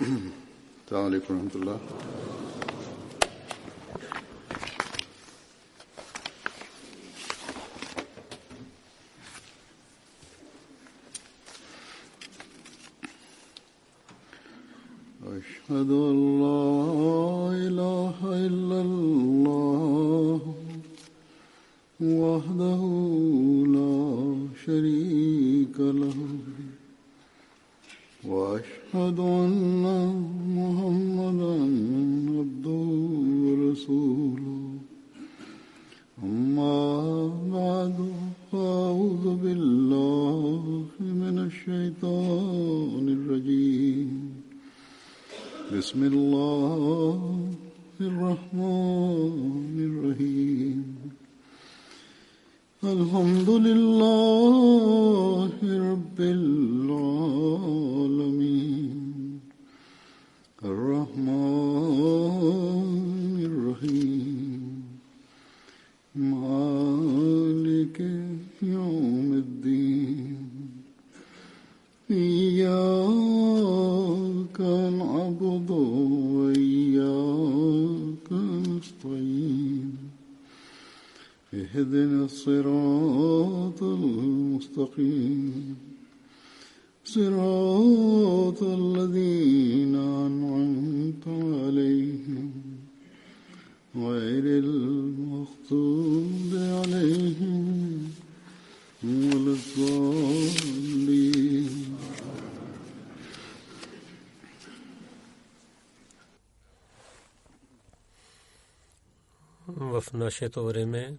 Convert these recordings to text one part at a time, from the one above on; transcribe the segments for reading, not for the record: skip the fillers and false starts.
السلام عليكم ورحمة الله. أشهد أن لا إله إلا الله وحده لا شريك له وأشهد أن محمدا عبده ورسوله أما بعد فأعوذ بالله من الشيطان الرجيم بسم الله الرحمن الرحيم الحمد لله رب العالمين الرحمن الرحيم مالك يوم الدين إياك نعبد وإياك نستعين اهدنا الصراط المستقيم صراط الذين أنعمت عليهم غير المغضوب عليهم ولا الضالين. В нашето време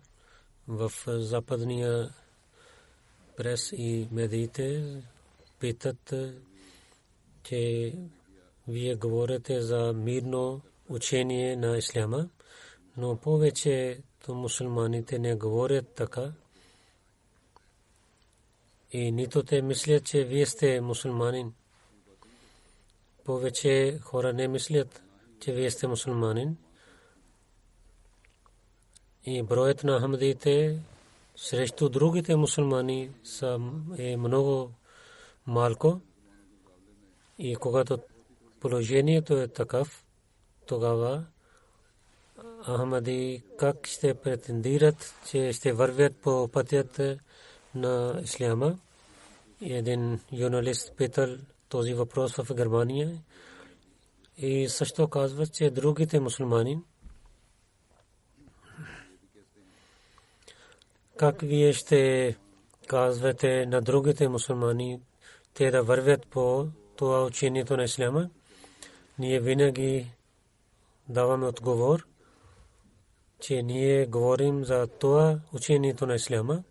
в западния прес и медиите питат, че вие говорите за мирно учение на исляма, но повечето мусулманите не говорят така и нито те мислят, че вие сте мусулманин. Повече хора не мислят, че вие сте мусулманин. И броят на ахмадите срещу другите мусулмани е много малко. И когато положението е такъв, тогава ахмади как ще претендират, че ще вървят по пътят на исляма. Един журналист питал този въпрос в Германия и също казва, че другите мусулмани как вие ще казвате на другите мусулмани те да вървят по това учението на исляма? Ние винаги даваме отговор, че ние говорим за това учението на исляма,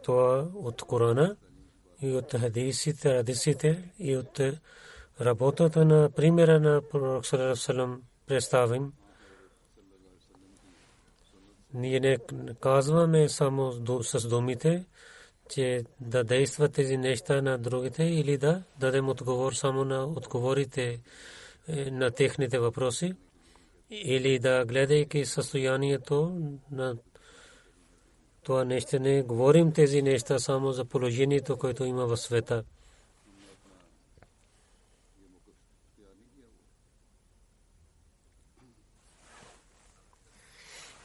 това от Корана и от хадисите и от работата на примера на пророк саллаллаху алейхи ва саллям представим. Ние не казваме само с думите, че да действат тези неща на другите или да дадем отговор само на отговорите на техните въпроси или да гледайки състоянието на това нещо. Не говорим тези неща само за положението, което има в света.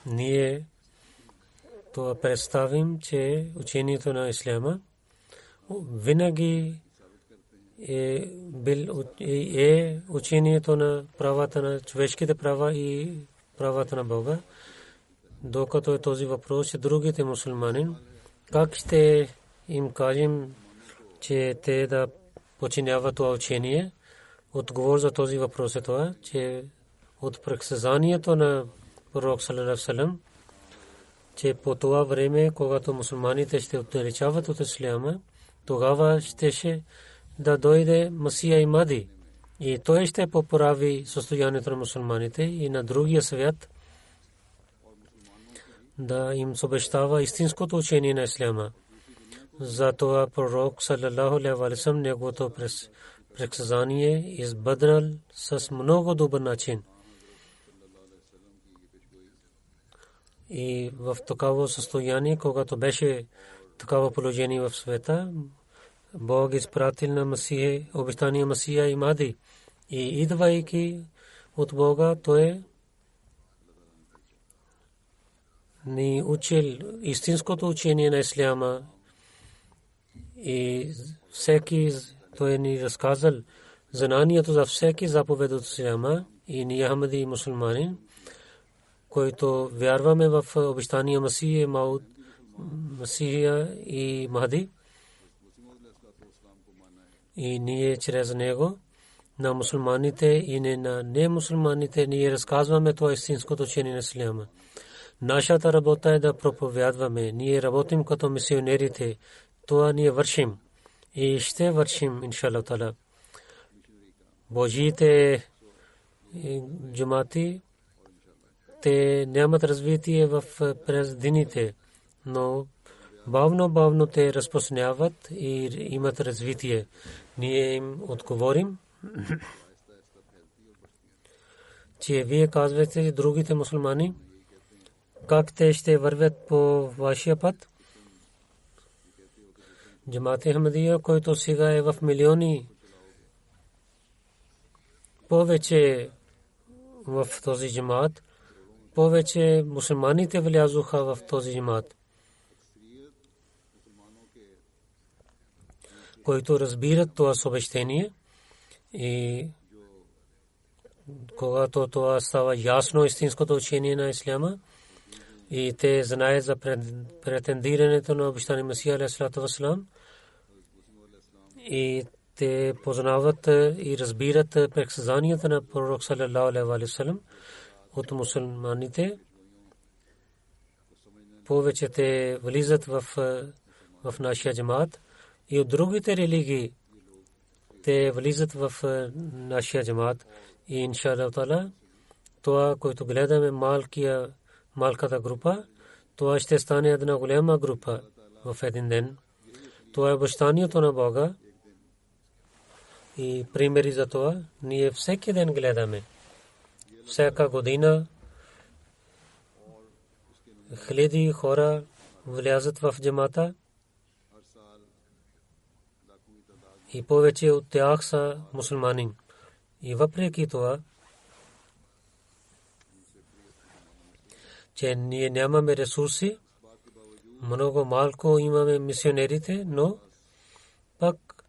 Ние това представим, че учението на исляма винаги е учението на правата на човешките права и правата на Бога. Докато е този въпрос, че другите мусулмани, как ще им кажем, че те да подчиняват това учение? Отговор за този въпрос е това, че от предсказанието на пророк саллаллаху алейхи ва саллям, че по това време, когато мусулманите ще отречават от исляма, тогава ще да дойде Масия и Мади и той ще поправи състоянието на мусулманите и на другия свят да им обещава истинското учение на исляма. Затова пророк саллаллаху алейхи ва саллям неговото предсказание избъднал с много добър начин. И в такова състояние, когато беше такава положение в света, Бог изпратил на Масия, обещания Масия и Махди. И идвайки от Бога, той ни учил истинското учение на исляма и всеки той ни разказал знанието за всеки заповед от исляма и ние Ахмади мусулмани, които вярваме в обещания Масия, Мауд, Масия и Махди. И ние чрез него на мусулманите и на немусулманите ние разказваме това истинското учение на исляма. Нашата работа е да проповядваме. Ние работим като мисионерите. Това ние вършим. И ще вършим, иншаллах таала. Божиите джумати, те нямат развитие през дините, но бавно те разпространяват и имат развитие. Ние им отговорим, че вие казвате другите мусулмани, как те ще вървят по вашия път. Джамаат Ахмадия, който сега е в милиони, повече в този джамаат, повече мусулманите влязоха в този джамаат, които разбират това съобщение и когато това става ясно истинското учение на исляма и те знаят за претендирането на обещания Масия алейхиссалату вассалам и те познават и разбират предсказанията на пророк саллаллаху алейхи ва саллям от мусулманите, повече те влизат в нашия джамаат и от другите религии те влизат в нашия джамаат и иншаллах таала това, което гледаме малката група, това ще стане една голяма група в един ден. Това е обещанието на Бога и примери за това ние всеки ден гледаме. Всяка година хиляди хора влязат в джамата и повече от тях са мусулмани. И въпреки това, че ние нямаме ресурси, много малко имаме мисионерите, но пак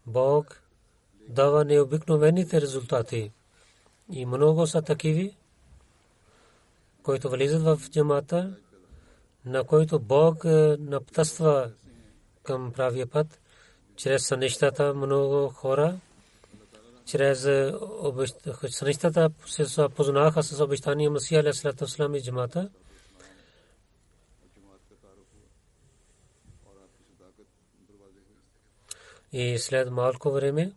Бог дава необикновените резултати. И много са такиви, които влизат в джамата, на който Бог напътства към правия път. Чрез сънищата много хора, чрез сънищата се познаха с обещания Масия алейхиссалату вассалам и джамата. И след малко време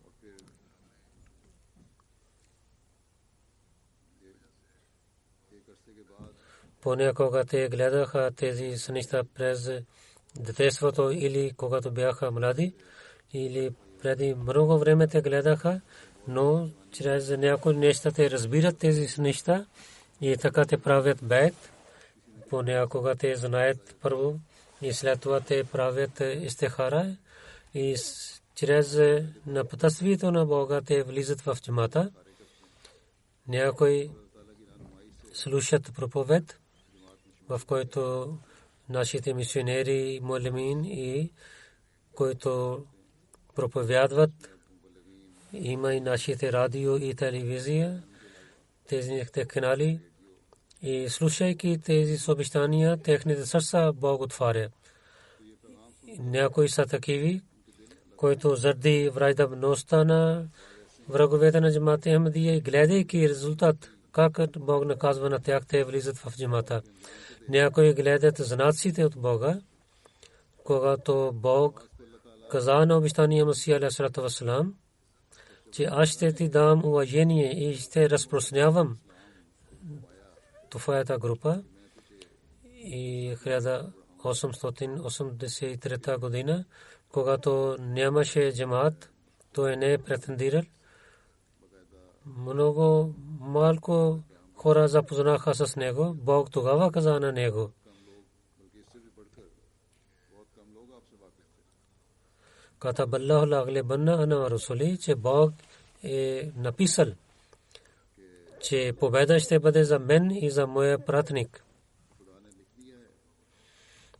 понякога те гледаха тези сънища през детството или когато бяха млади, или преди много време те гледаха, но чрез някои неща те разбират тези неща и така те правят бейт. Понякога те знаят първо и след това те правят истихара и чрез напътствието на Бога те влизат в джамата. Някои слушат проповед, в който нашите мисионери, муалимин и които проповядват, има и нашите радио и телевизия, тези канали, и слушайки тези съобщания, техните сърца Бог отваря. Някои са такиви, които заради враждебността на враговете на джамаат Ахмадия и гледайки резултат, как Бог наказва на тях, те влизат в джамата. Някои гледат знаците от Бога, когато Бог каза на обещания Масия алейхиссалату вассалам, че аз ще ти дам уважение и ще разпространявам твоята група. И 1883 година, когато нямаше джамаат, той не е претендирал. Много малко хора запознаха с него. Бог тогава каза на него, Катабаллаху лаглибанна ана ва расули, че Бог е написал, че победа ще бъде за мен и за моя пратник.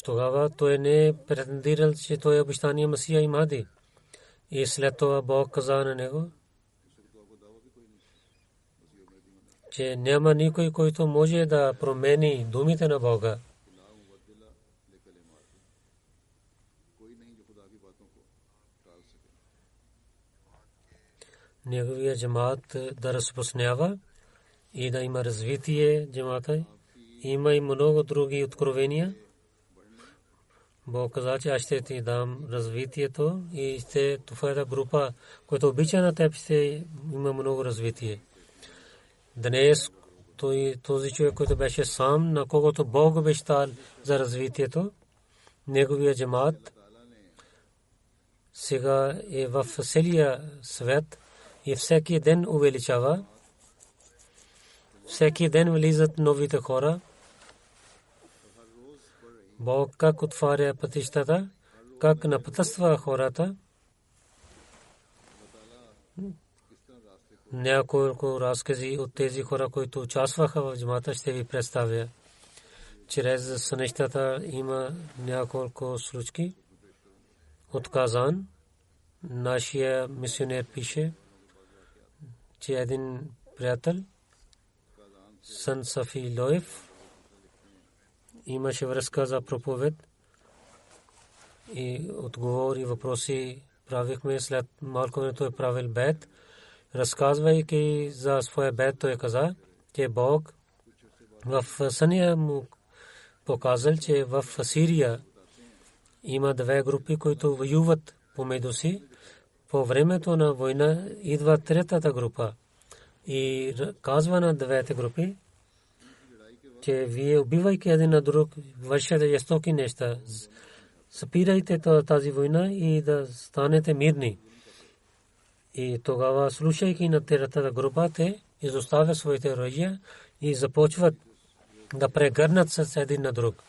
Тогава той не е претендирал, че той е обещания Масия и Махди. И след това Бог каза на него, че няма никой, който може да промени думите на Бога. Неговия джамаат да разпространява и да има развитие джамаата. Има и много други откровения. Бог каза, че аз ще ти дам развитието и това е група, която обича на теб, ще има много развитие. Днес този човек, който беше сам, на когото Бог обещал за развитието, неговия джамаат сега е в целия свет и всеки ден увеличава. Всеки ден влизат новите хора. Бог как отваря пътищата, как напътства хората. Няколко разкази от тези хора, които участваха в джамата, ще ви представя. Чрез сънищата има няколко случки. От Казан нашия мисионер пише, че един приятел, Сан Сафи Лоев, имаше връзка за проповед и отговори въпроси правихме. След малко време той правил бед. Разказвайки за своя бед, той каза, че Бог в съня му показал, че в Сирия има две групи, които воюват помежду си. По времето на война идва третата група и казва на двете групи, че вие убивайки един на друг, вършите жестоки неща. Спирайте тази война и да станете мирни. И тогава, слушайки на третата група, те изоставят своите оръжия и започват да прегърнат с един на друг.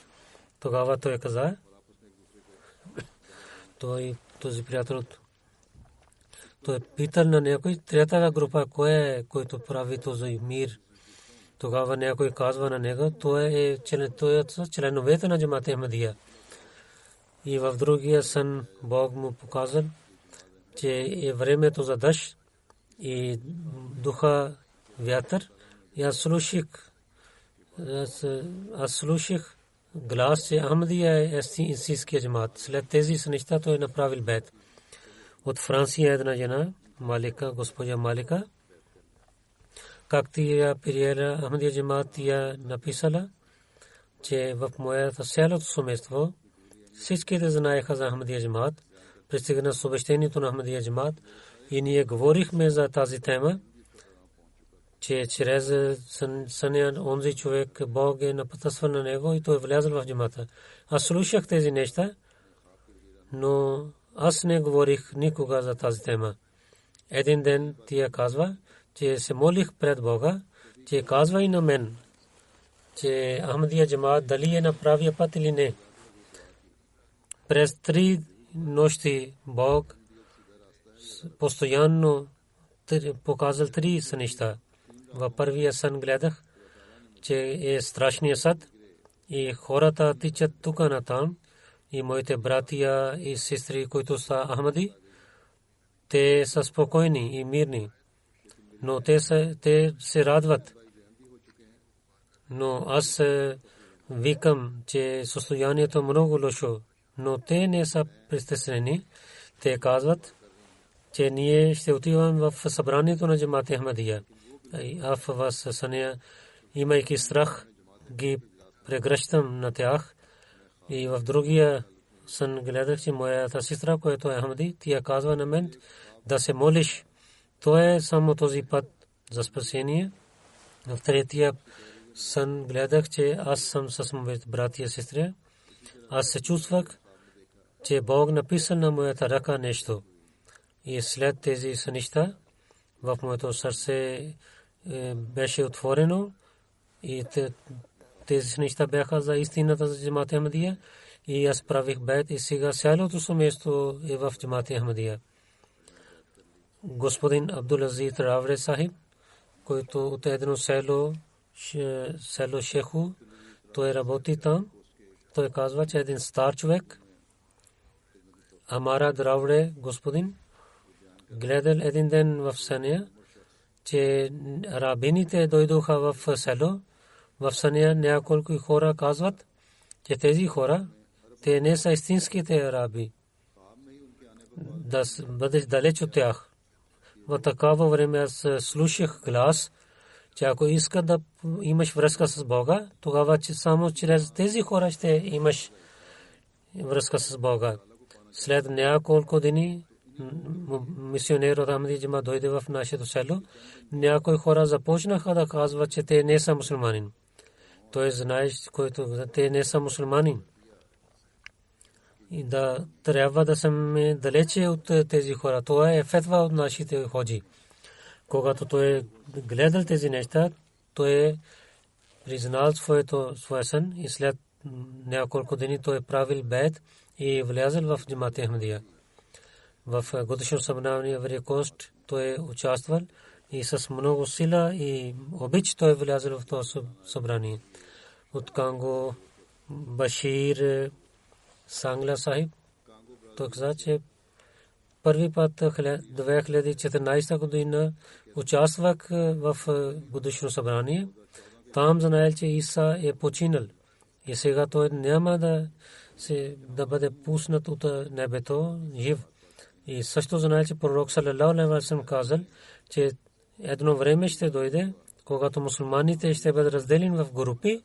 Тогава той каза, този приятел, той питал на някой, третата група, кой е, който прави този мир. Тогава някой казва на него, той е членовете на джамат Ахмадия. И в другия сън Бог му показал, че е времето за дъжд и духа вятър. И аз слушах глас, че Ахмадия е истинския джамат. След тези сънища той направил бед. От Франция една жена, Малика, госпожа Малика, както я приела Ахмадия джамат, я написала, че в моята цялото семейство всичките знаеха за Ахмадия джамат. Пристигна съобщението на Ахмадия джамат и ние говорихме за тази тема, че чрез съня онзи човек Бог е напътствал на него и той е влязъл в джамата. Аз слушах тези неща, но аз не говорих никога за тази тема. Един ден тя казва, че се молих пред Бога, че казва и на мен, че Ахмадия джамат дали е на правия път или не. През 3 нощи Бог постоянно показал 3 сънища. В първия сън гледах, че е страшния съд и хората тичат тук на там и моите братия и сестри, които са Ахмади, те са спокойни и мирни, но те се радват. Но аз викам, че състоянието е много лошо, но те не са притеснени. Те казват, че ние ще отиваме в събранието на джамат Ахмадия. Аз вас съня, имайки страх, ги прегръщам на тях. И в другия сън гледах, че моята сестра, която е Ахмади, тя казва на мен да се молиш. То е само този път за спасение. В третия сън гледах, че аз съм с моите братия и сестри. Аз се чувствах, че Бог написал на моята ръка нещо. И след тези сънища в моето сърце беше отворено и тези неща бяха за истината за джамат Ахмадия и аз правих бейт и сега цялото семейство е в Джамат Ахмадия. Господин Абдул Азиз Равре Сахиб, който от едно село Шеху, той работи там. Той казва, че един стар човек, Амара Равре господин, гледал един ден в съня, че рабините дойдоха в село. В съня няколко хора казват, че тези хора, те не са истинските араби, да бъдеш далеч от тях. В такава време аз слушах глас, че ако иска да имаш връзка с Бога, тогава че само чрез тези хора ще имаш връзка с Бога. След няколко дни мисионер от Ахмади Джамат дойде в нашето село. Някои хора започнаха да казват, че те не са мусулманин. Той знае, който те не са мусулманин. И да трябва да сме далече от тези хора. Това е фетва от нашите ходжи. Когато той гледал тези неща, той признал своя сън и след няколко дни той правил бейт и влязъл в Джамат Ахмадия. В годишно събрание в Рекост той участвал и с много сила и обич той влязъл в това събрание. От Канго Башир Сангла Сахиб, той каза, че първи път 2014 година участвах в годишно събрание. Там знаел, че Иса е починал и сега той няма да бъде пуснат от небето жив. И също знаел, че пророк саллалаху алейхи ва саллям казал, че едно време ще дойде, когато мусулманите ще бъдат разделени в групи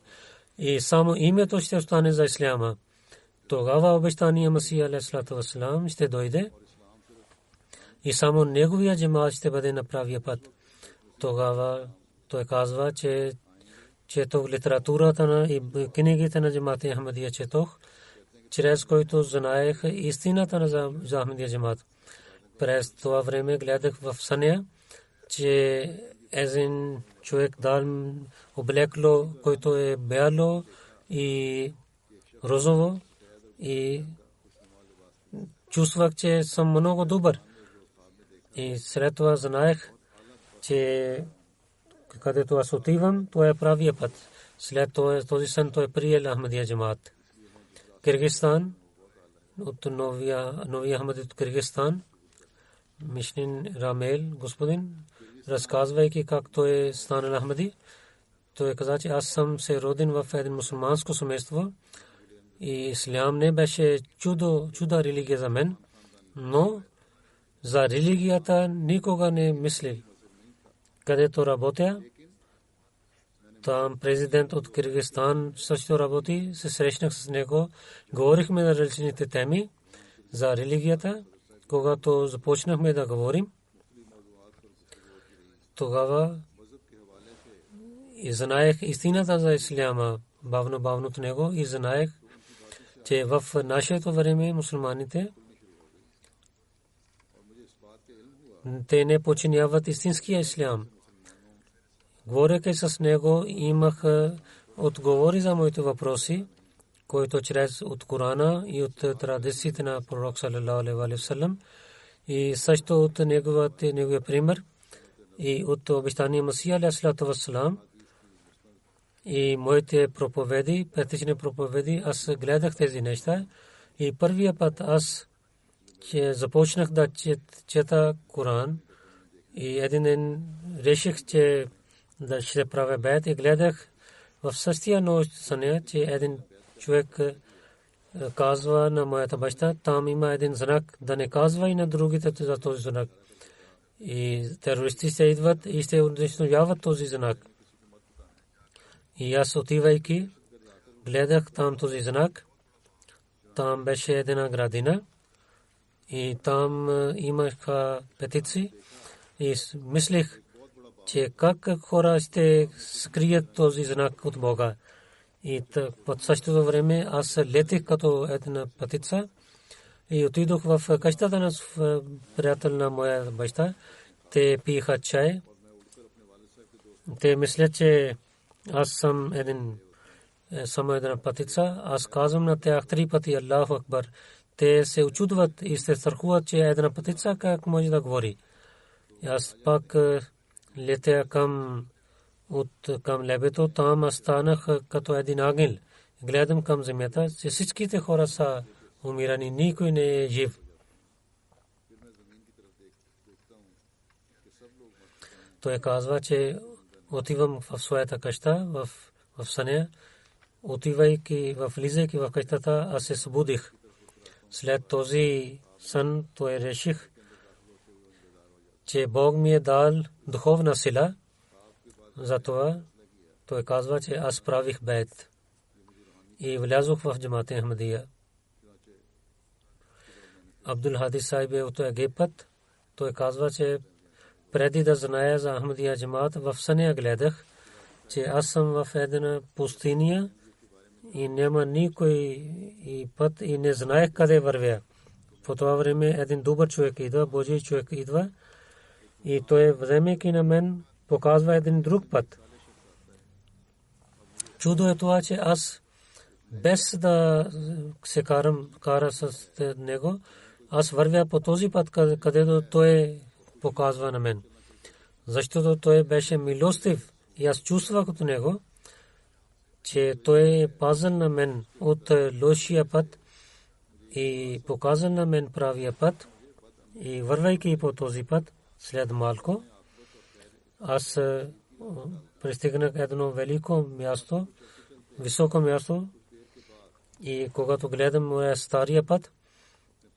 и само името ще остане за исляма. Тогава обещания Масия алейхиссалату вассалам ще дойде и само неговия джамат ще бъде на правия път. Тогава той казва, че четох литературата и книгите на Джамат Ахмадия четох, чрез който знаех истината за Ахмадия джамат. През това време гледах в съня, че един човек дал облекло, който е бяло и розово, и чувствах, че съм много добър. И след това знаех, че където аз отивам, това е правия път. След този сън той приел Ахмадия джамат. Киргизстан, от новия Ахмади от Киргизстан, Мишнин Рамел, господин, разказвайки как той е станал Ахмади, той каза, че аз съм се роден в един мусулманско семейство и ислям не беше чуда религия за мен, но за религията никога не мислил. Където работя, там президент от Киргизстан също работи, се срещнах с него, говорихме на различните теми за религията. Когато започнахме да говорим, тогава и знаех истината за исляма, бавно от него, и знаех, че в нашето време мусулманите те не починяват истинския ислям. Говорейки с него, имах отговори за моите въпроси, които чрез от Корана и от традициите на пророк саллалаху алейхи ва саллям и също от неговия пример и от обещания Масия алейхиссалату вассалам и моите проповеди, петични проповеди, аз гледах тези неща и първия път аз започнах да чета Коран и един ден реших, че да ще правя бейт и гледах в същия нощ съня, че един човек казва на моята баща, там има един знак, да не казва и на другите за този знак. И терористи ще идват и ще унищожават този знак. И аз отивайки, гледах там този знак. Там беше една градина и там имаха петиции и мислих, че как хора ще скрият този знак от Бога. И под същото време аз летих като една птица и отидох в къщата на приятел на моя баща. Те пиеха чай. Те мислят, че аз съм един само една пътица. Аз казвам на тях 3 пъти Аллаху Акбар. Те се очудват и се страхуват, че една пътица как може да говори. Аз пак летя към лебето, там аз станах като един ангел. Гледам към земята, че всичките хора са умирани, никой не е жив. Той казва, че отивам в своята къща, в съня, влизайки в къщата, аз се събудих. След този сън той реших, че Бог ми е дал духовна сила. Затова той казва, че аз правих бейт и влязох в джамат Ахмадия. Абдул Хади Сайб е от Египет. Той казва, че преди да зная за Ахмадия джамат, в съня гледах, че аз съм в една пустиня и няма никой и път и не знаех къде вървя. По това време един добър човек идва, Божий човек идва и той вземайки на мен показва един друг път. Чудо е това, че аз без да се кара с него, аз вървя по този път, където той показва на мен. Защото той беше милостив и аз чувствах от него, че той е пазил на мен от лошия път и показал на мен правия път и вървайки по този път, след малко, аз пристигнах едно велико място, високо място и когато гледам моя стария път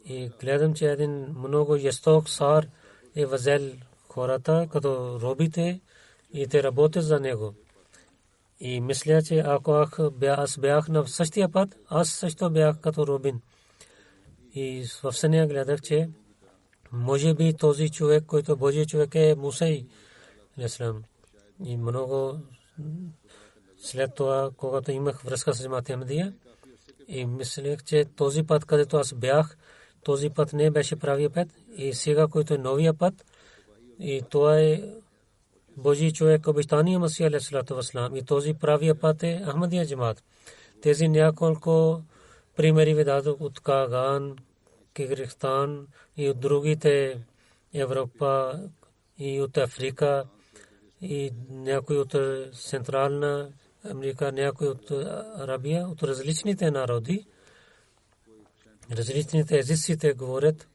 и гледам, че един много жесток цар е взел хората като робите и те работят за него. И мисля, че ако аз бях на същия път, аз също бях като робин. И в съня гледах, че може би този човек, който Божий човек е Мусей. И много след това, когато имах връзка с джамат Ахмадия, и мислех, че този път, където аз бях, този път не беше правия път. И сега, който е новия път, и това е Божий човек, обещания Масия алейхиссалату вассалам. И този правия път е Ахмадия джамат. Тези няколко примери ви дадох от Каган, Киргизстан и от другите Европа и от Африка и някои от Централна Америка, някои от Арабия, от различните народи, различните езиците говорят,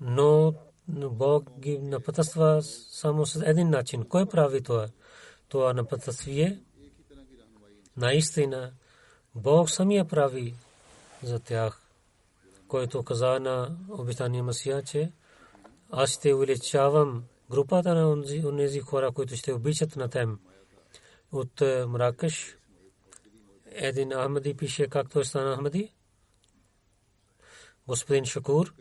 но Бог ги напътства само с един начин. Кой прави това? Това напътствие наистина Бог самия прави за тях, който каза на обещания Масия, че аз ще увеличавам групата на онези хора, които ще обичат на тем. От Маракеш един Ахмади пише как той стана Ахмади. Господин Шакур,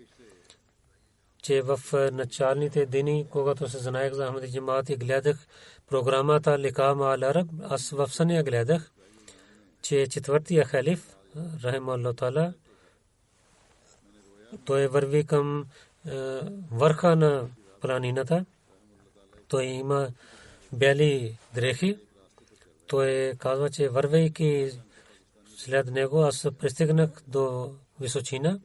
че в началните дни, когато се знаех за Ахмади джамат и гледах програмата Ликам ал Араб, аз в съня гледах, че четвъртия халиф, рахимахуллаху таала, той върви към върха на планината. Той има бели дрехи. Той казва, че вървейки след него, аз пристигнах до височина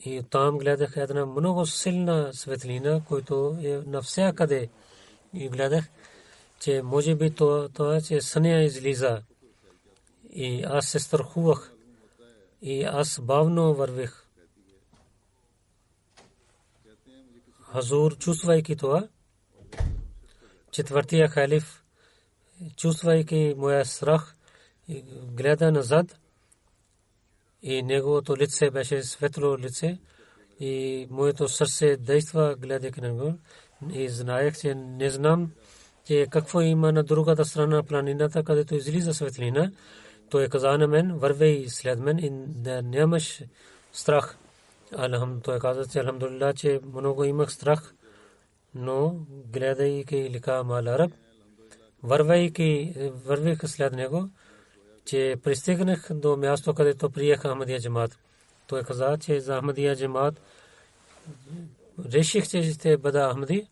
и там гледах една много силна светлина, която е навсякъде. И гледах, че може би това, че съня излиза. И аз се страхувах. И аз бавно вървих. Хазур, чувствайки това, четвъртия халиф, чувствайки моя страх, гледа назад и неговото лице беше светло лице и моето сърце действа, гледайки на него. И знаех, че не знам, че какво има на другата страна на планината, където излиза светлина. Той каза на мен, вървей след мен и да нямаш страх. Той каза, че алхамдулилlah, че много имах страх, но гледайки Ликам ал Араб, вървих след него, че пристигнах до място, където приех Ахмадия джамат. Той каза, че за Ахмадия джамат реших, че ще бъда Ахмади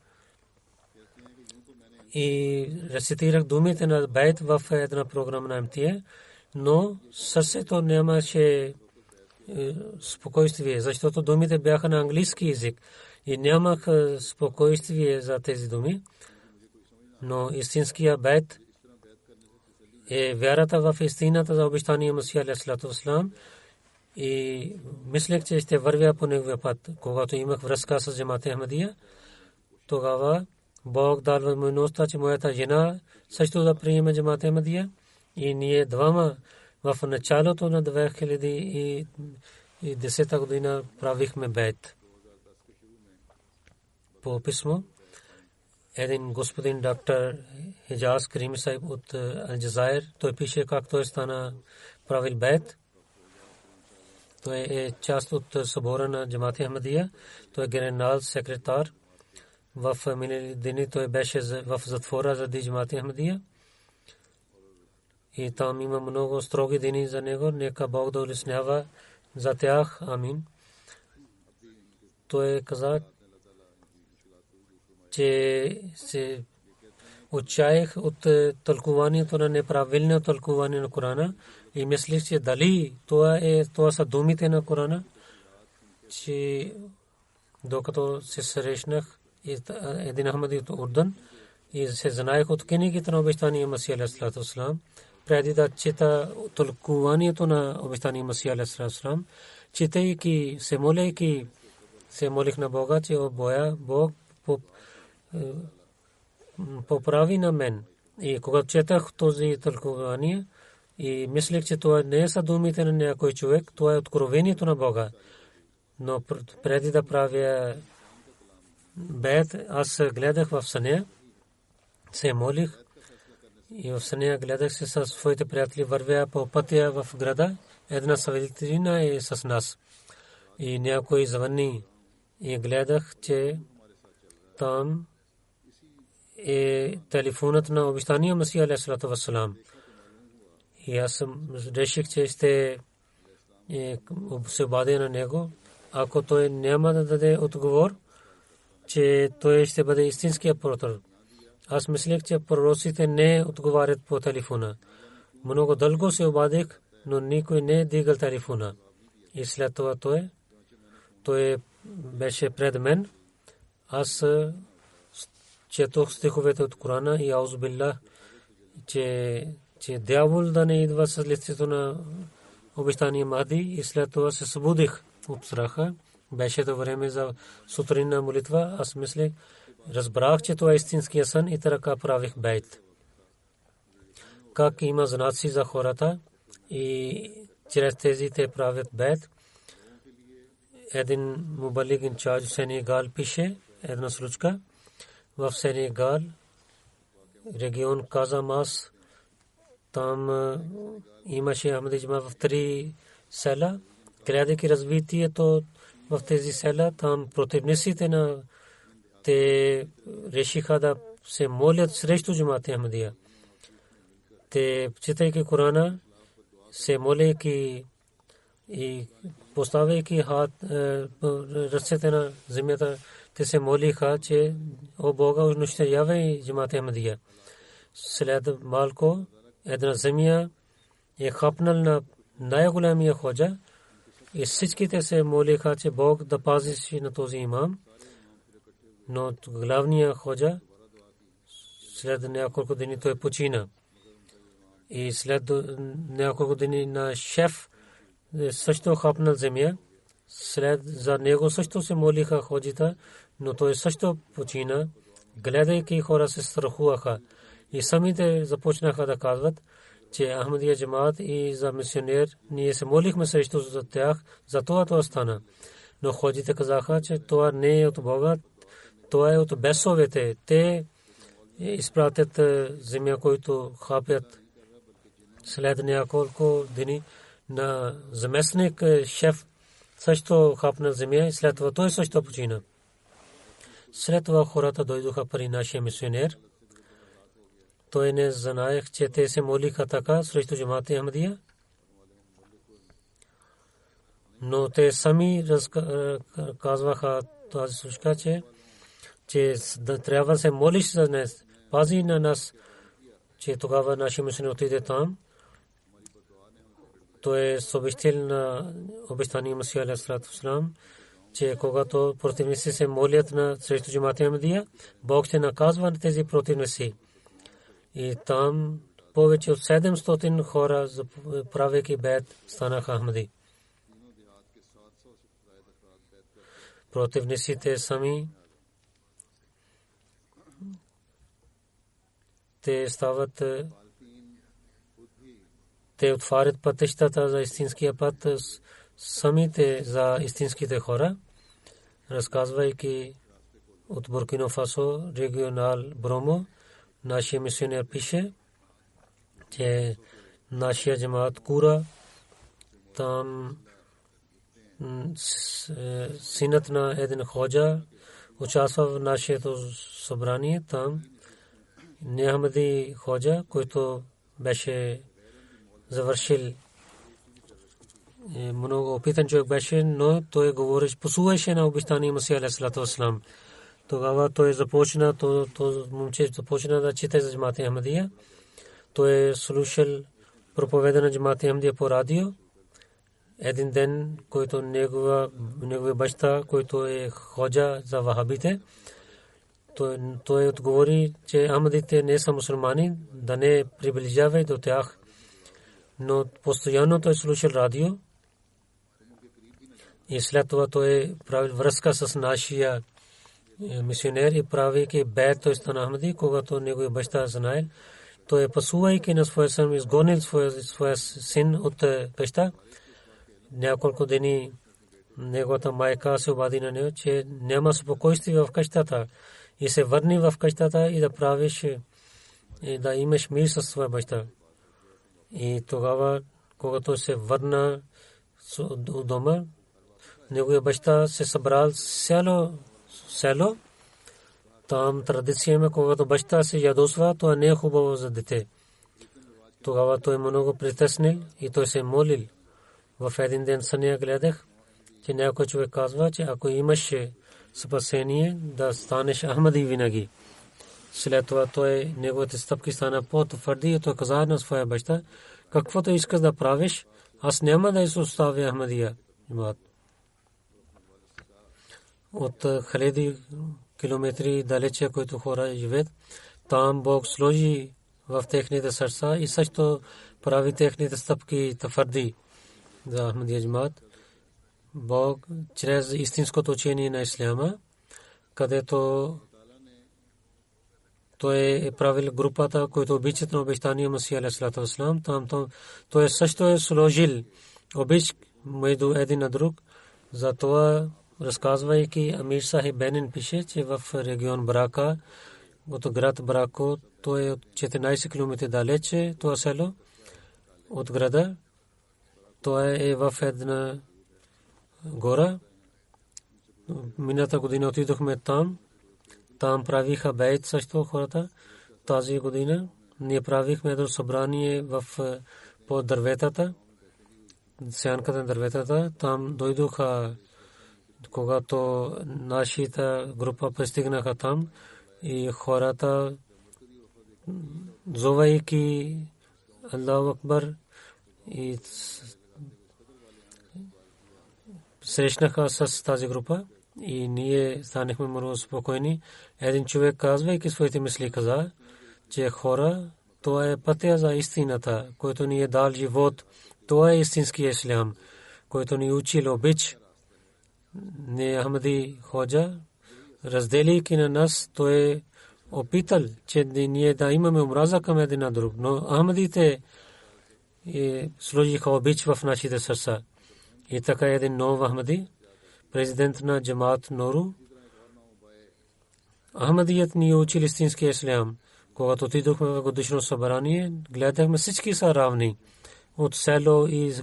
и рецитирах думите на байт в една програма на МТА, но сърцето нямаше спокойствие, защото думите бяха на английски език и нямах спокойствие за тези думи. Но истинския байт е вярата в истината за обещания Масия алейхиссалату вассалам и мислех, че ще вървя по неговия път. Когато имах връзка с Джамаат Ахмадия, тогава Бог дал възможността, че моята жена също да приеме Джамаат Ахмадия и ние двама в началото на 2010 година правихме байт. По писмо един господин доктор Хиджаз Карим Сайб от Алджазайр, той пише как той стана правил байт. Той е част от събора на Джамаат Ахмадия. Той е генерал секретар. В минали дни той беше в затвора заради Джамаат Ахмадия. И там има много строги дни за него. Нека Бог да улеснява за тях. Амин. Той каза, че се отчаях от тълкуванието на неправилно тълкуване на Корана и мислих, че дали това са думите на Корана, че докато се срещнах един Ахмади от Урдан и се знаех от книгите на обещания Масия алейхиссалату вассалам, преди да чета тълкуванието на обещания Масия алейхиссалату вассалам, четейки, се молих на Бога, че Бог поправи на мен. И когато четах този тълкувание и мислех, че това не са думите на някой човек, това е откровението на Бога. Но преди да правя байт, аз гледах в съня, се молих и в съня гледах се със своите приятели, вървя по пътя в града, една светлина е с нас. И някой звъни и гледах, че там е телефонът на обещания Масия алейхиссалату вассалам. И аз реших, че ще се обадя на него. Ако той няма да даде отговор, че той ще бъде истинския пророк. Аз мислех, че пророците не отговарят по телефона. Много дълго се обадих, но никой не дигал телефона. И след това той беше пред мен. Аз четох стиховете от Корана и аузубилlah, че дявол да не идва с лицето на обещания Махди и след това се събудих от страха. Беше то време за сутринна молитва. Аз мислех, разбрах, че това е истинския сън и така правих байт. Как има знаци за хората и чрез тези те правят байт. Един мубалиг инчарж в Сенегал пише една случка. В Сенегал, регион Казамас, там имаше Ахмадиджма в 3 села. Гледайки развитието в тези села, там противниците на те решиха да се молят срещу Джамаат Ахмадия. Те, четейки Корана, се молейки и поставяйки ръцете на земята, те се молиха, че о Бога, унищожавай Джамаат Ахмадия. След малко една земя е хапнал на най-големия ходжа и всичките се молиха, че Бог да пази на този имам. Но главният ходжа след няколко дни той почина. И след няколко дни на шеф също хапнал земя. След за него също се молиха ходжите, но той също почина. Гледайки хора се страхуваха и самите започнаха да казват, че Ахмадия Джамаат и за мисионер ние се молихме срещу за тях, за това стана. Но ходжите казаха, че това не е от Бога, това е от бесовете. Те изпратят земя, който хапят. След няколко дни на заместник шеф също хапна земя и след това той също почина. След това хората дойдоха при нашия мисионер. Той не знаех, че те се молиха така срещу Джамаат Ахмадия. Но те сами казваха тази случка, че трябва да се молиш за нас пази на нас, че тогава наши мусулмани отиде там. Той е съобщил на обещания Масия алейхи салату вассалам, че когато противници се молят на срещу джамата Ахмадия, Бог ще наказва тези противници. И там повече от 700 хора, правейки бейт, станаха Ахмади. Противниците сами те стават, те отварят пътищата за истинския път, самите за истинските хора, разказвайки от Буркина Фасо, регионал Бромо. Нашия мисионер пише, че нашия джамаат Кура, там синът на един ходжа участва в нашето събрание. Там Ахмади ходжа, който беше завършил, много опитан човек беше, но той говореше, послушаше на обещания Масия алейхи салату вассалам. Тогава той започна, то момче започна да чете за джамата Ахмадия. Той слушал проповеда на джамата Ахмадия по радио. Един ден, който неговия баща, който е ходжа за вахабите, той отговори, че Ахмадите не са мусулмани, да не приближавай до тях. Но постоянно той слушал радио. И след това той правил връзка с нашия мисионер и правейки бейт, той стана Ахмади, когато неговия баща знаел. Той пасувайки на своя син, изгонил своя син от пеща. Няколко дни неговата майка се обади на него, че няма спокойствие в къщата, и се върни в къщата и да правиш, и да имаш мир със своя баща. И тогава, когато се върна от дома, неговия баща се събрал село. Там традиция има, когато баща се ядосва, това не е хубаво за дете. Тогава той много притеснил и той се молил. В един ден съня гледах, че някой човек казва, че ако имаше спасение, да станеш Ахмади винаги. След това той, неговите стъпки стана по-твърди и той каза на своя баща, каквото искаш да правиш, аз няма да изоставя Ахмадия. От хиляди километри далече, които хора живеят, там Бог сложи в техните сърца и също прави техните стъпки твърди за Ахмадия джамаат. Бог чрез истинското учение на исляма, където той е правил групата, които обичат на обещания Масия алейхи салату вассалам, там той също е сложил обич между един на друг. Затова, разказвайки, Амир Сахиб Бенин пише, че в регион Брака, от град Брако, той е от 14 км далече, това село от града. Той е в една гора. Миналата година отидохме там. Там правиха бейт също хората. Тази година ние правихме едно събрание по дърветата, сянката на дърветата. Там дойдоха, когато нашата група пристигнаха там и хората, зовайки Аллаху Акбар, и срещнаха с тази група и ние станахме много спокойни. Един човек, казвайки своите мисли, каза, че хора, това е пътя за истината, който ни е дал живот. Това е истинския ислям, който ни учил обич. Не Ахмади ходжа, разделяйки на нас, той е опитал, че ние да имаме омраза към един на друг. Но Ахмадите сложиха обич в нашите сърца. И така един нов Ахмади, президент на джамаат Нору. Ахмадият ни учил истинския ислям. Когато отидохме в годишно събрание, гледахме, всички са равни. От село и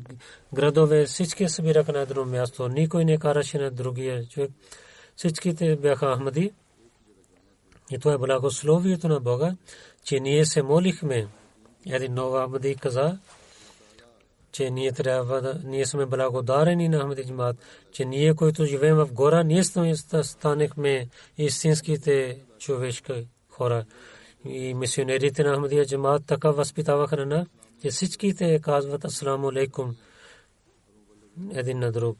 градове всички събираха на едно място. Никой не караше на другия човек. Всичките бяха Ахмади. И това е благословието на Бога, че ние се молихме. Един нов Ахмади каза, че ние сме благодарени на Ахмади джамаат, че ние, които живеем в гора, ние станахме истинските човешки хора. и мисионерите на Ахмадия джамаат така възпитаваха на, че всичките казват асаламу алейкум един на друг.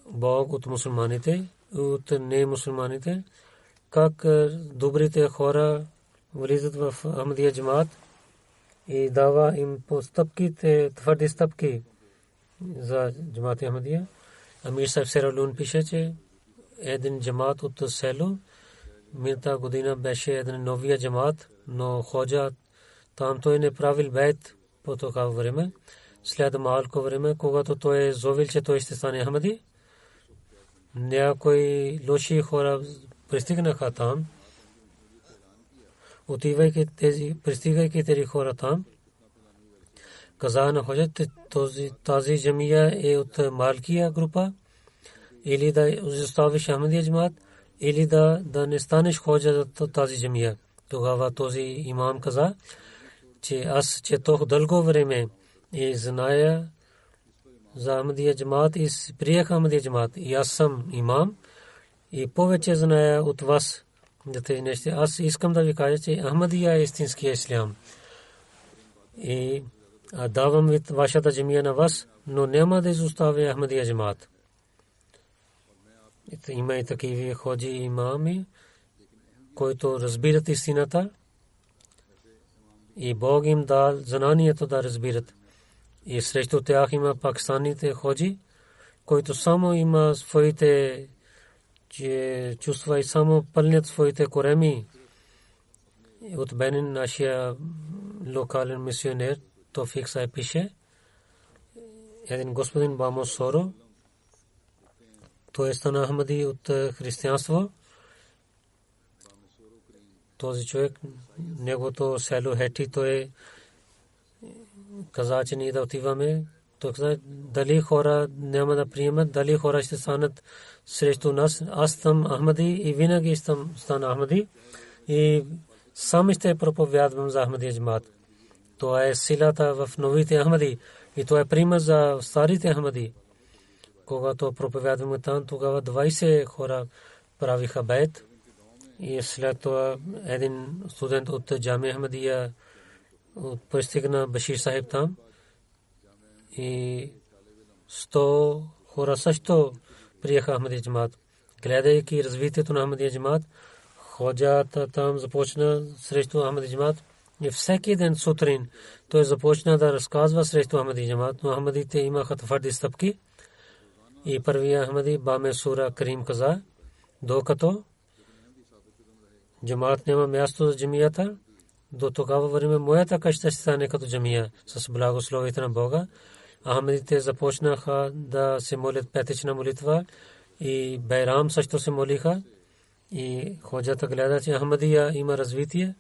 Бог от мусулманите, от немусулманите, как добрите хора влизат в Ахмадия джамаат и дава им постъпките, твърди стъпки за джамаат Ахмадия. Амир Сайф Сералун пише, че един джамаат от село миналата година беше един новия джамаат, но ходжа там той не правил бейт по това време. След малко време, когато той е зовил, че той ще стане Ахмади, някои лоши хора пристигнаха там. Пристигайки тези хора там, каза на ходжа, тази джамия е от малкия група, или да оставиш Ахмадия джамаат, или да не станеш ходжа за тази джамия. Тогава този имам каза, че аз четох дълго време и зная за Ахмадия джамаат и приех Ахмадия джамаат. И аз съм имам и повече зная от вас за тези неща. Аз искам да ви кажа, че Ахмадия е истинския ислям. И давам вашата джамия на вас, но няма да изоставя Ахмадия джамаат. Има и такива ходжи имами, които разбират истината и Бог им дал знанието да разбират. И срещу тях има пакистаните ходжи, които само има своите чувства и само пълнят своите кореми. От Бенин нашия локален мисионер Тофик Сай пише, един господин Бамо Соро, той стана Ахмади от християнство. Този човек, неговото село Хети, той каза, че ние да отиваме. Той каза, дали хора няма да приемат, дали хора ще станат срещу нас. Аз съм Ахмади и винаги стана Ахмади и сам ще проповядвам за Ахмадия джамаат. Това е силата в новите Ахмади и това е пример за старите Ахмади. Когато проповядваме там, тогава 20 хора правиха бейт и след това един студент от Джамия Ахмадия пристигна Башир Сахиб там и 100 хора също приеха Ахмадия джамаат. Гледайки развитието на Ахмадия джамаат, ходжата там започна срещу Ахмадия джамаат и всеки ден сутрин той започна да разказва срещу Ахмадия джамаат, но Ахмадите имаха твърди стъпки. И първия Ахмади Баме Сура Карим каза, докато джамаат няма място за джамията, до тогава време моята къща ще стане като джамия с благословието на Бога. Ахмадите започнаха да се молят петъчна молитва и Байрам също се молиха. И ходжата гледа, че Ахмадия има развитие.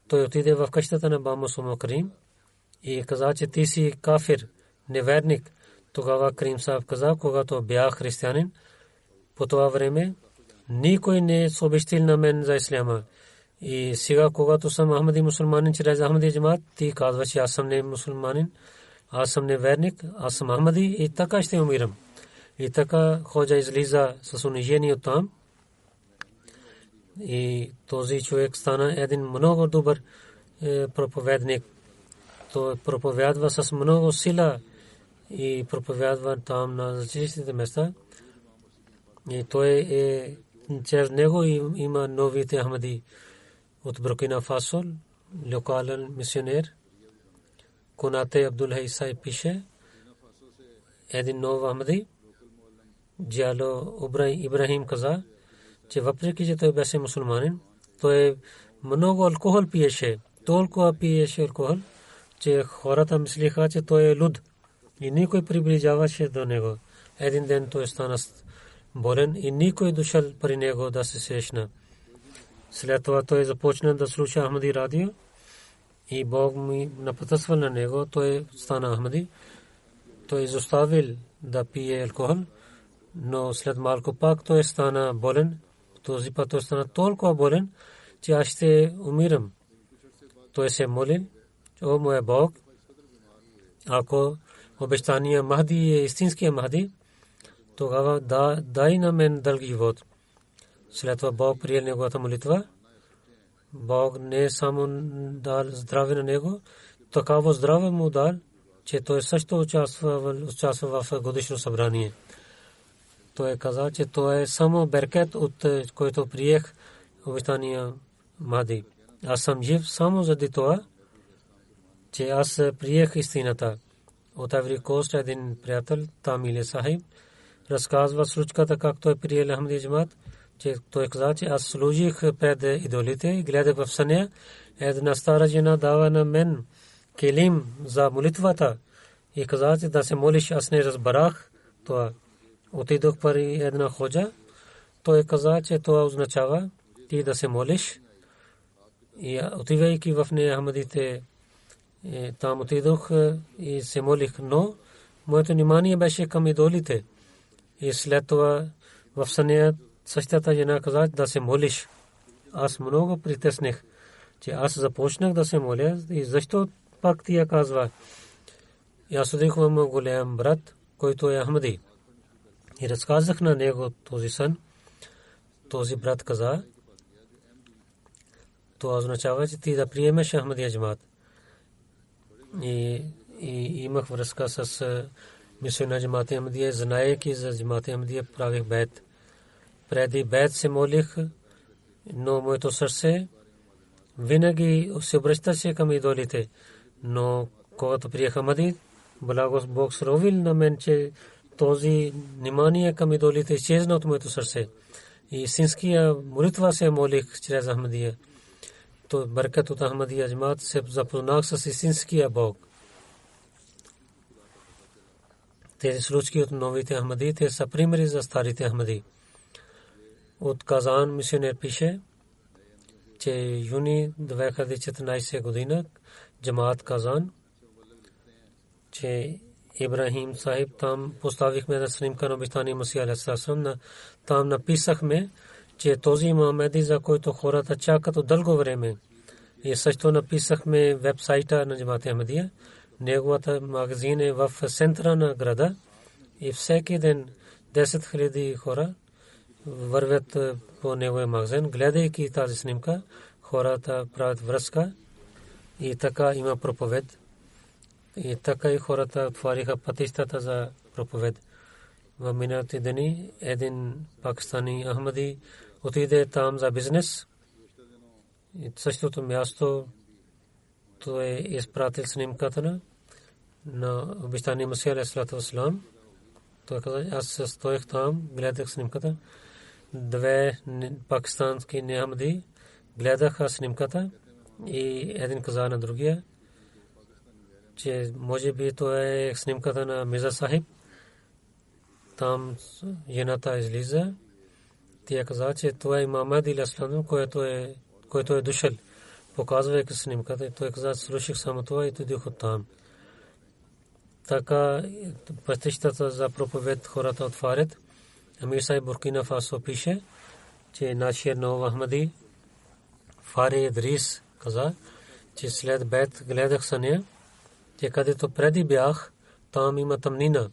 Той отиде в къщата на Баме Сура Карим и каза, че ти си кафир, неверник. Тогава Карим Сахиб каза, когато бях християнин, по това време никой не съобщил на мен за исляма. И сега, когато съм Ахмади мусулманин чрез Ахмадия джамаат, ти казваш, че аз съм не мусулманин, аз съм неверник, аз съм Ахмади и така ще умирам. И така ходжа излиза с унижение от там. И този човек стана един много добър проповедник. Той проповядва с много сила и проповядва там на различните места. И той чрез него има новите Ахмади от Буркина Фасо, локален мисионер. Конате Абдул Хайсай пише, един нов Ахмади, Джало Ибрахим каза, че въпреки че той беше мусулманин, той много алкохол пиеше, толкова пиеше алкохол, че хората мислиха, че той е луд и никой приближаваше до него. Един ден той стана болен и никой дошъл при него да се срещна. След това той започна да слуша Ахмади радио и Бог ми напътствал на него, той стана Ахмади. Той изоставил да пие алкохол, но след малко пак той стана болен. Този път той стана толкова болен, че аз ще умирам. Той се молил, о моя Бог, ако обещания Махди е истинския Махди, тогава дай на мен дълъг живот. След това Бог приел неговата молитва. Бог не само дал здраве на него, такава здраве му дал, че той също участва в годишно събрание. Той каза, че то е само беркет, от който приех обещания Махди. Аз съм жив само заради това, че аз приех истината. От Айври Кост един приятел, Тамиле Сахиб, разказва случката как той приел Ахмади джамат, че той каза, че аз служих пред идолите и гледах в съня. Една стара жена дава на мен келим за молитвата и каза, че да се молиш. Аз не разбрах това. Отидох при една ходжа. Той каза, че това означава ти да се молиш. И отивайки в нея Ахмадите, там отидох и се молих, но моето внимание беше към идолите. И след това в съня същата жена каза да се молиш. Аз много притеснах, че аз започнах да се моля и защо пак тя казва. И аз отидох в голям брат, който е Ахмади. И разказах на него този сън. Този брат каза, това означава, че ти да приемеш Ахмадия джамат. И имах връзка с мисионер джамат Ахмадия, знаейки за джамат Ахмадия, правих бейт. Преди бейт се молих, но моето сърце винаги се обръщаше към идолите. Но когато приех Ахмади, благо Бог сровил на мен, че този внимание към идолите изчезна от моето сърце. И истинския молитва се молих чрез Ахмадия. То бъркат от Ахмадия джамат се запознах с истинския Бог. Тези случки от новите Ахмади, те са примери за старите Ахмади. От Казан мисионер пише, че юни 2014 година джамат Казан, че Ибрахим Сахиб там поставихме на снимка на обещания Масия алейхи салам. Там написахме, че този имам Мехди, за който хората чакат от дълго време. И също написахме вебсайта на джамат Ахмадия. Неговата магазин е в центъра на града и всеки ден 10 000 хора вървят по неговия магазин. Гледайки тази снимка, хората правят връзка и така има проповед. И така и хората отвориха пътищата за проповед. В миналите дни един пакистани Ахмади отиде там за бизнес. И същото място той е изпратил снимката на обещания Масия алейхи салам. Той каза, аз стоях там, гледах снимката. Две пакистански неахмади гледаха снимката и един каза на другия, че може би това е снимката на Мирза Сахиб. Там жената излиза. Тя каза, че това е имам Мехди алейхи салам, който е дошъл. Показвайки снимката, той каза, слушах само това и отидох оттам. Така пътищата за проповед хората отварят. Амир Сахиб Буркина Фасо пише, че нашия нов Ахмади Фари Идрис каза, че след бейт гледах съня, че където преди бях, там има тъмнина.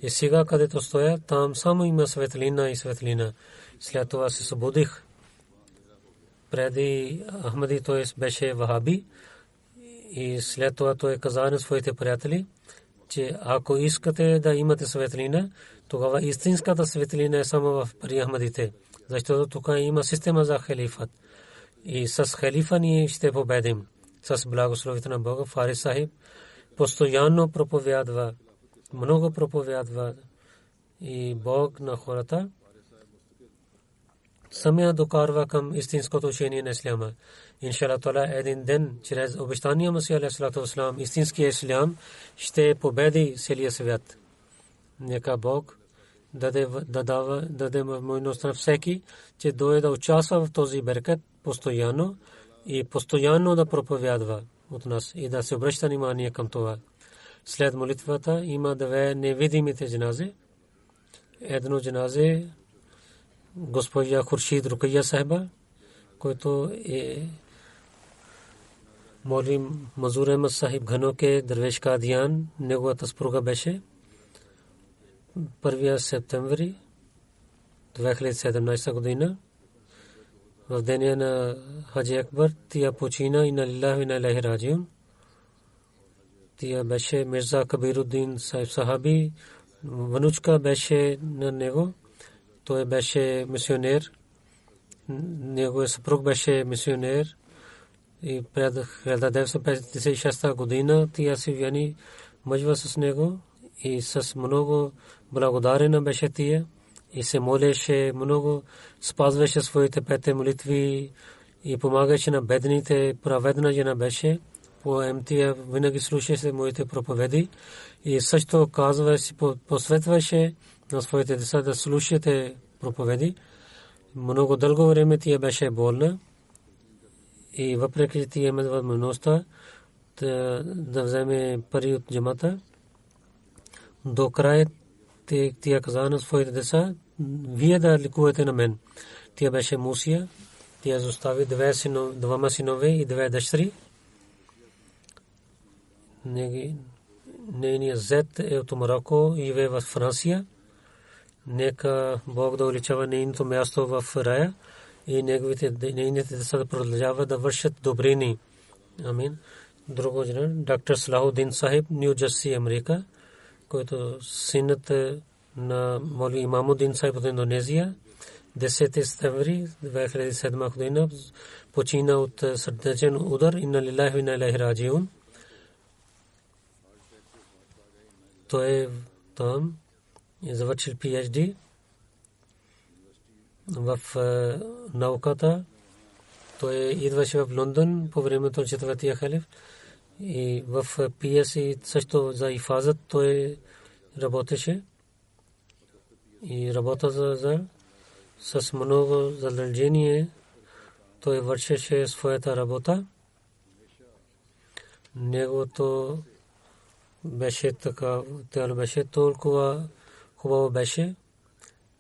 И сега където стоя, там само има светлина и светлина. След това се събудих. Преди Ахмади той беше вахаби и след това той каза на своите приятели, че ако искате да имате светлина, тогава истинската светлина е само в при Ахмадите. Защото тук има система за халифат. И с халифа ние ще победим. С благословите на Бога. Фари Сахиб постоянно проповядва, много проповядва и Бог на хората самия докарва към истинското учение на исляма. Иншаллах таала един ден чрез обещания Масия алейхи салам истинския ислям ще победи целия свят. Нека Бог даде възможност на всеки, че дойде да участва в този берекет постоянно и постоянно да проповядва от нас и да се обръща внимание към това. След молитвата има две невидимите джаназе. Едно джаназе госпожа Хуршид Рукия Сахиба, който е Молим Мазур Ахмад Сахиб Ghano ke Darvesh Qadian, неговата съпруга беше 1 септември 2017 година. в деня на Хаджи Акбар. Тя почина и на лилахи на илайхи раджиун. Тя беше Мирза Кабируддин Сайф Сахаби. Внучка беше на него. Той беше мисионер. Неговият съпруг беше мисионер. И пред 1956 година тя се вяни мъжва с него и с много благодарена беше тия и се молеше много, спазваше своите пете молитви и помагаше на бедните. Праведна жена беше. По МТА винаги слушаше моите проповеди и също казваше, посветваше на своите деца да слушате проповеди. Много дълго време тя беше болна и въпреки че тя има възможността да вземе пари от джамата, до края тя каза на своите деца: вие да лекувате на мен. Тя беше мусия. Тя остави двама синове и две дъщери. Нейният зет е от Марокко и живее в Франция. Нека Бог да увеличава нейното място в рая и нейните деца да продължават да вършат добрини. Амин. Друго жена, доктор Салахудин Сахиб, Ню Джерси, Америка, който синът на Моли Имамудин Сахиб от Индонезия, 10 септември 2007 година почина от сърдечен удар. Инна лилахи ва инна илайхи раджиун. Той е там и завършил PhD в науката. Той идваше в Лондон по времето на четвъртия халиф и в PSC също за ифазът той работеше и работа с много задължение. Той вършеше своята работа. Неговото беше така, тяло беше толкова хубаво беше,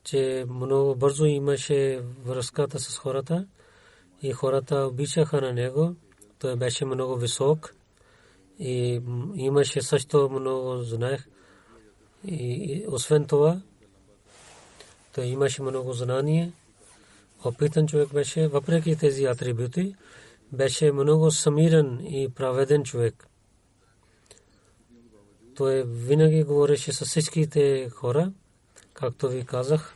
че много бързо имаше връзката с хората и хората обичаха на него. Той беше много висок и имаше също много знаех. И освен това, той имаше много знание. Опитан човек беше, въпреки тези атрибути, беше много смирен и праведен човек. Той винаги говореше с всичките хора, както ви казах,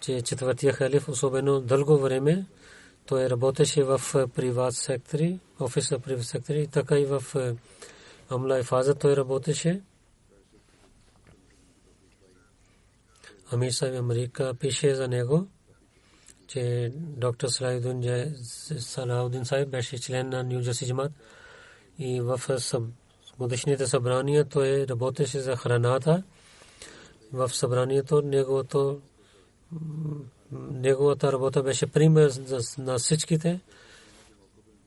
че четвъртия халиф особено дълго време той работеше в приват сектори, офиса приват сектори, така и в Амла Ифаза той работеше. Амир Сахиб Америка пише за него, че доктор Салахудин Сахиб беше член на Ню Джерси джамат и в годишните събрания той работеше за храната. В събранието неговата работа беше пример на всичките,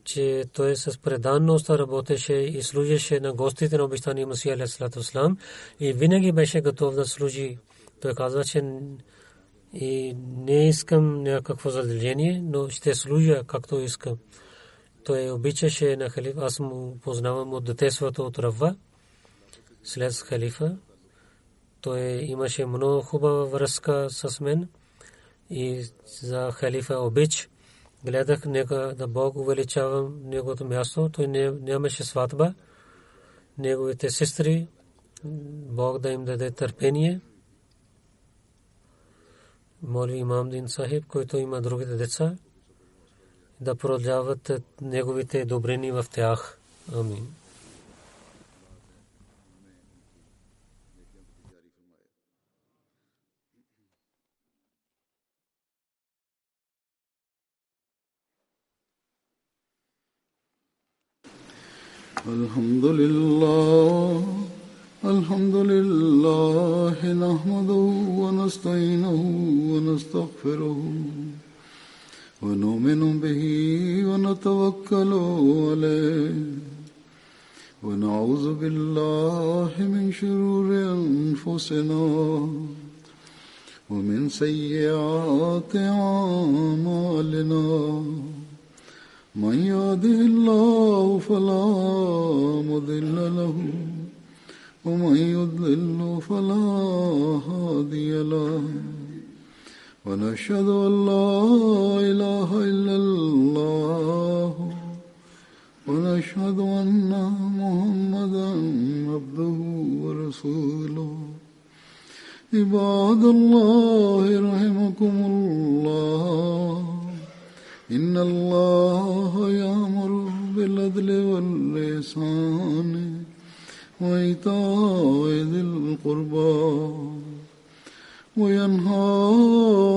че той с преданност работеше и служеше на гостите на обещания Масия алейхи салату ва салам и винаги беше готов да служи. Той казва, че и не искам някакво задължение, но ще служа както искам. Той обичаше на халиф. Аз му познавам от детството от Рава. След халифа той имаше много хубава връзка с мен и за халифа обич. Гледах нека да Бог увеличава неговото място. Той нямаше сватба. Неговите сестри, Бог да им даде търпение. Моли Имамудин Сахиб, който има другите деца, да продължават неговите добрини в тях. Амин. الحمد لله نحمده ونستعينه ونستغفره ونؤمن به ونتوكل عليه ونعوذ بالله من شرور أنفسنا ومن سيئات أعمالنا من يهده الله فلا مضل له ومن يضلل فلا هادي له ونشهد أن لا إله إلا الله ونشهد أن محمدا عبده ورسوله عباد الله رحمكم الله إن الله يأمر بالعدل والإحسان وإيتاء ذي القربى وينهى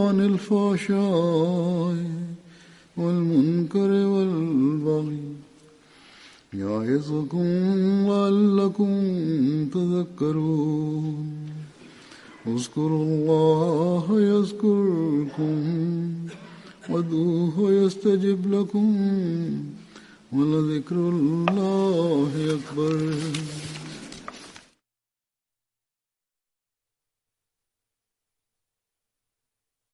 عن الفحشاء والمنكر والبغي يعظكم لعلكم تذكرون اذكروا الله يذكركم وادعوه يستجب لكم ولذكر الله أكبر